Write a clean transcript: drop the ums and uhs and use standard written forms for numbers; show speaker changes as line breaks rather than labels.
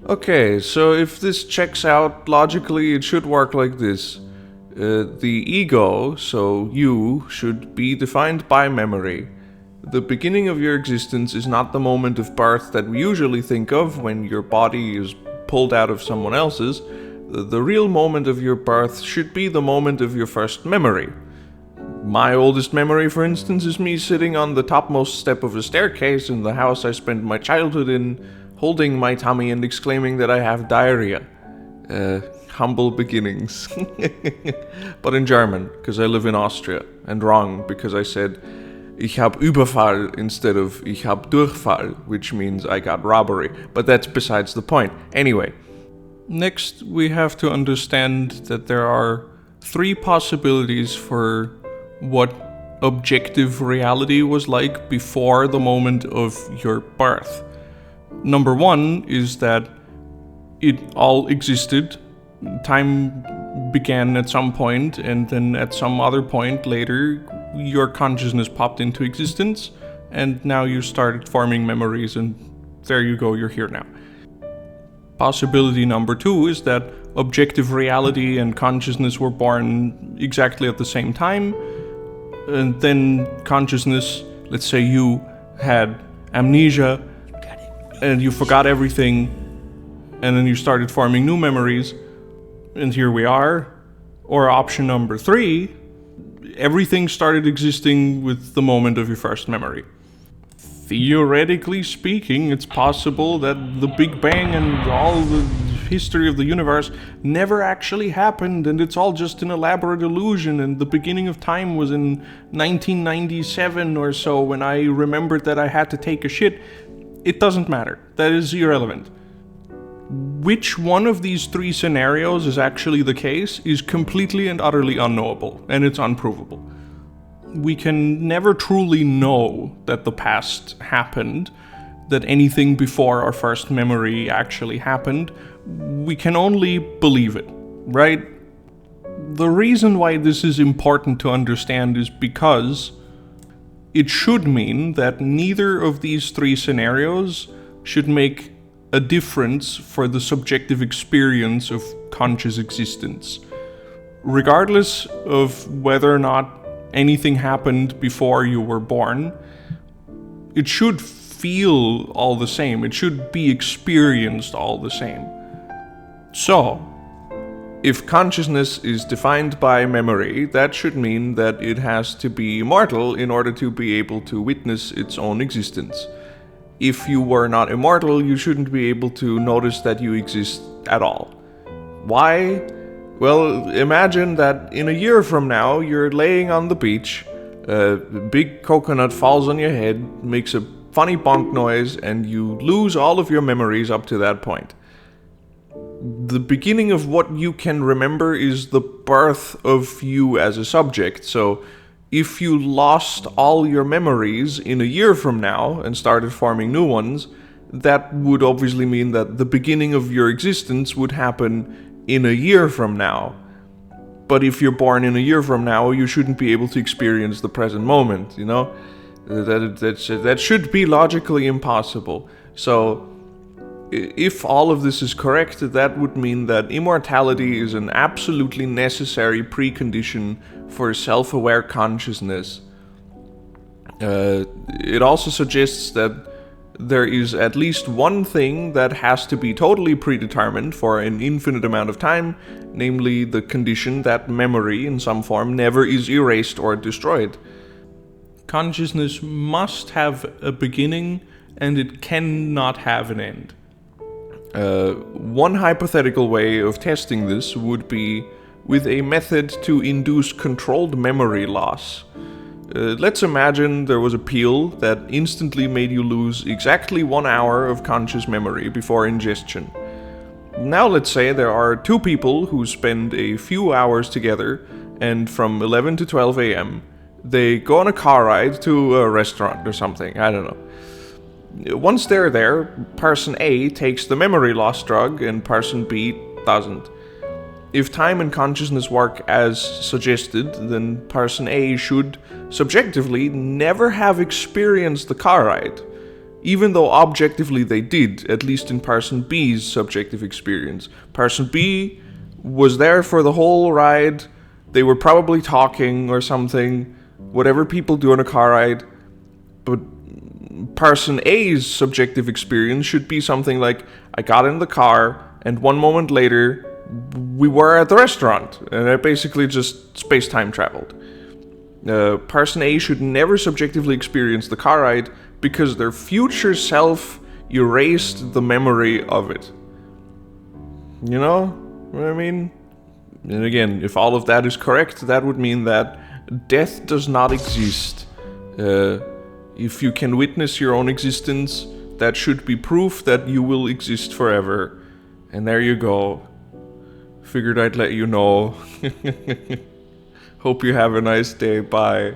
Okay, so if this checks out logically, it should work like this. The ego, so you, should be defined by memory. The beginning of your existence is not the moment of birth that we usually think of when your body is pulled out of someone else's. The real moment of your birth should be the moment of your first memory. My oldest memory, for instance, is me sitting on the topmost step of a staircase in the house I spent my childhood in, holding my tummy and exclaiming that I have diarrhea. Humble beginnings. But in German, because I live in Austria, and wrong, because I said ich hab Überfall instead of ich hab Durchfall, which means I got robbery. But that's besides the point. Anyway, next we have to understand that there are three possibilities for what objective reality was like before the moment of your birth. Number one is that it all existed. Time began at some point, and then at some other point later, your consciousness popped into existence, and now you started forming memories, and there you go, you're here now. Possibility number two is that objective reality and consciousness were born exactly at the same time, and then consciousness, let's say you had amnesia, and you forgot everything, and then you started forming new memories, and here we are. Or option number three, everything started existing with the moment of your first memory. Theoretically speaking, it's possible that the Big Bang and all the history of the universe never actually happened, and it's all just an elaborate illusion, and the beginning of time was in 1997 or so when I remembered that I had to take a shit. It doesn't matter. That is irrelevant. Which one of these three scenarios is actually the case is completely and utterly unknowable, and it's unprovable. We can never truly know that the past happened, that anything before our first memory actually happened. We can only believe it, right? The reason why this is important to understand is because it should mean that neither of these three scenarios should make a difference for the subjective experience of conscious existence. Regardless of whether or not anything happened before you were born, it should feel all the same. It should be experienced all the same. So, if consciousness is defined by memory, that should mean that it has to be immortal in order to be able to witness its own existence. If you were not immortal, you shouldn't be able to notice that you exist at all. Why? Well, imagine that in a year from now, you're laying on the beach, a big coconut falls on your head, makes a funny bonk noise, and you lose all of your memories up to that point. The beginning of what you can remember is the birth of you as a subject, so if you lost all your memories in a year from now and started forming new ones, that would obviously mean that the beginning of your existence would happen in a year from now. But if you're born in a year from now, you shouldn't be able to experience the present moment, you know? That should be logically impossible. So, if all of this is correct, that would mean that immortality is an absolutely necessary precondition for self-aware consciousness. It also suggests that there is at least one thing that has to be totally predetermined for an infinite amount of time, namely the condition that memory in some form never is erased or destroyed. Consciousness must have a beginning, and it cannot have an end. One hypothetical way of testing this would be with a method to induce controlled memory loss. Let's imagine there was a pill that instantly made you lose exactly 1 hour of conscious memory before ingestion. Now let's say there are two people who spend a few hours together, and from 11 to 12 a.m. they go on a car ride to a restaurant or something, I don't know. Once they're there, person A takes the memory loss drug and person B doesn't. If time and consciousness work as suggested, then person A should, subjectively, never have experienced the car ride. even though objectively they did, at least in person B's subjective experience. Person B was there for the whole ride. They were probably talking or something, whatever people do on a car ride. But person A's subjective experience should be something like, I got in the car and 1 moment later we were at the restaurant, and I basically just space-time traveled. Person A should never subjectively experience the car ride because their future self erased the memory of it. You know what I mean? And again, if all of that is correct, that would mean that death does not exist. If you can witness your own existence, that should be proof that you will exist forever. And there you go. Figured I'd let you know. Hope you have a nice day. Bye.